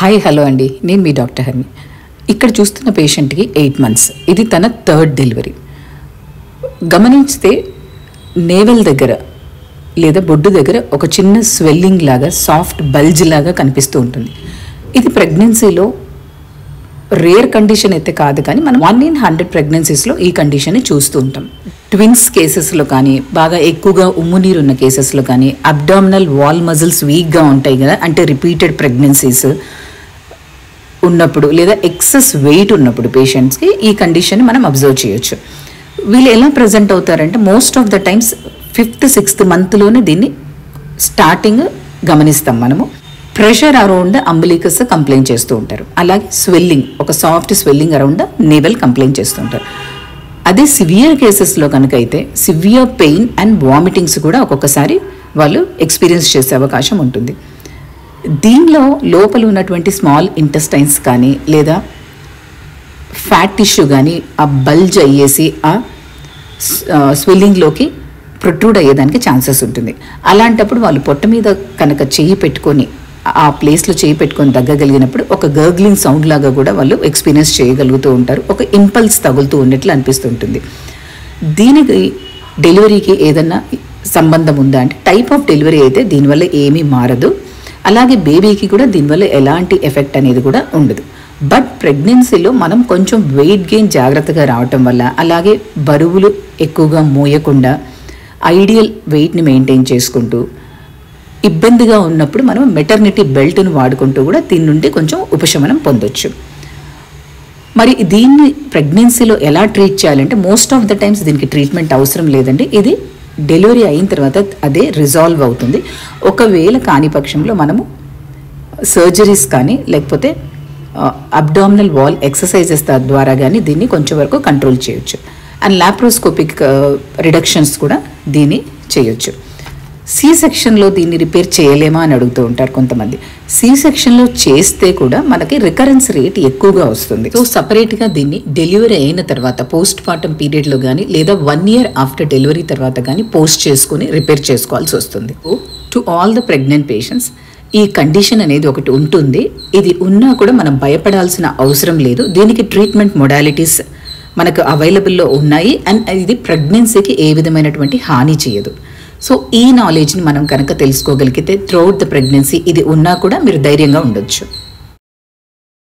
Hi hello అండి, నేను మీ doctor హర్ని. ఇక్కడ చూస్తున్న పేషెంట్కి 8 months. ఇది తన 3rd డెలివరీ. గమనించితే నేవల్ దగ్గర లేదా బొడ్డు దగ్గర ఒక చిన్న స్వెల్లింగ్ లాగా, సాఫ్ట్ బల్జ్ లాగా కనిపిస్తూ ఉంటుంది. ఇది ప్రెగ్నెన్సీలో రేర్ కండిషన్ అయితే కాదు, కానీ మనం 1 in 100 ప్రెగ్నెన్సీస్లో ఈ కండిషన్ని చూస్తూ ఉంటాం. ట్విన్స్ కేసెస్లో కానీ, బాగా ఎక్కువగా ఉమ్ము నీరు ఉన్న కేసెస్లో కానీ, అబ్డామినల్ వాల్ మజిల్స్ వీక్గా ఉంటాయి కదా, అంటే రిపీటెడ్ ప్రెగ్నెన్సీస్ ఉన్నప్పుడు లేదా ఎక్సెస్ వెయిట్ ఉన్నప్పుడు పేషెంట్స్కి ఈ కండిషన్ మనం అబ్జర్వ్ చేయొచ్చు. వీళ్ళు ఎలా ప్రజెంట్ అవుతారంటే most of the times 5th 6th మంత్లోనే దీన్ని స్టార్టింగ్ గమనిస్తాం మనము. Pressure around the umbilicus complaint చేస్తూ ఉంటారు. అలాగే స్వెల్లింగ్, ఒక soft swelling around the navel complaint చేస్తూ ఉంటారు. అదే సివియర్ కేసెస్లో కనుక అయితే సివియర్ పెయిన్ అండ్ వామిటింగ్స్ కూడా ఒక్కొక్కసారి వాళ్ళు ఎక్స్పీరియన్స్ చేసే అవకాశం ఉంటుంది. దీనిలో లోపల ఉన్నటువంటి స్మాల్ ఇంటెస్టైన్స్ కానీ లేదా ఫ్యాట్ టిష్యూ కానీ ఆ బల్జ్ అయ్యేసి ఆ స్వెల్లింగ్లోకి ప్రొట్రూడ్ అయ్యేదానికి ఛాన్సెస్ ఉంటుంది. అలాంటప్పుడు వాళ్ళు పొట్ట మీద కనుక చేయి పెట్టుకొని ఆ ప్లేస్లో చేయి పెట్టుకొని దగ్గగలిగినప్పుడు ఒక గర్గ్లింగ్ సౌండ్ లాగా కూడా వాళ్ళు ఎక్స్పీరియన్స్ చేయగలుగుతూ ఉంటారు. ఒక ఇంపల్స్ తగులుతూ ఉన్నట్లు అనిపిస్తుంటుంది. దీనికి డెలివరీకి ఏదన్నా సంబంధం ఉందా అంటే టైప్ ఆఫ్ డెలివరీ అయితే దీనివల్ల ఏమీ మారదు. అలాగే బేబీకి కూడా దీనివల్ల ఎలాంటి ఎఫెక్ట్ అనేది కూడా ఉండదు. బట్ ప్రెగ్నెన్సీలో మనం కొంచెం వెయిట్ గెయిన్ జాగ్రత్తగా రావటం వల్ల, అలాగే బరువులు ఎక్కువగా మోయకుండా ఐడియల్ వెయిట్ని మెయింటైన్ చేసుకుంటూ ఇబ్బందిగా ఉన్నప్పుడు మనం మెటర్నిటీ బెల్ట్ను వాడుకుంటూ కూడా దీని నుండి కొంచెం ఉపశమనం పొందొచ్చు. మరి దీన్ని ప్రెగ్నెన్సీలో ఎలా ట్రీట్ చేయాలంటే మోస్ట్ ఆఫ్ ద టైమ్స్ దీనికి ట్రీట్మెంట్ అవసరం లేదండి. ఇది డెలివరీ అయిన తర్వాత అదే రిజాల్వ్ అవుతుంది. ఒకవేళ కాని పక్షంలో మనము సర్జరీస్ కానీ లేకపోతే అబ్డామినల్ వాల్ ఎక్సర్సైజెస్ ద్వారా కానీ దీన్ని కొంచెం వరకు కంట్రోల్ చేయొచ్చు. అండ్ లాప్రోస్కోపిక్ రిడక్షన్స్ కూడా దీన్ని చేయొచ్చు. సి సెక్షన్లో దీన్ని రిపేర్ చేయలేమా అని అడుగుతూ ఉంటారు కొంతమంది. సి సెక్షన్లో చేస్తే కూడా మనకి రికరెన్స్ రేట్ ఎక్కువగా వస్తుంది. సో సపరేట్గా దీన్ని డెలివరీ అయిన తర్వాత పోస్ట్ పార్టమ్ పీరియడ్లో కానీ లేదా 1 year ఆఫ్టర్ డెలివరీ తర్వాత కానీ పోస్ట్ చేసుకుని రిపేర్ చేసుకోవాల్సి వస్తుంది. To all the pregnant patients ఈ కండిషన్ అనేది ఒకటి ఉంటుంది. ఇది ఉన్నా కూడా మనం భయపడాల్సిన అవసరం లేదు. దీనికి ట్రీట్మెంట్ మొడాలిటీస్ మనకు అవైలబుల్లో ఉన్నాయి. అండ్ ఇది ప్రెగ్నెన్సీకి ఏ విధమైనటువంటి హాని చేయదు. సో ఈ నాలెడ్జ్ని మనం కనుక తెలుసుకోగలిగితే త్రూఅవుట్ ద ప్రెగ్నెన్సీ ఇది ఉన్నా కూడా మీరు ధైర్యంగా ఉండొచ్చు.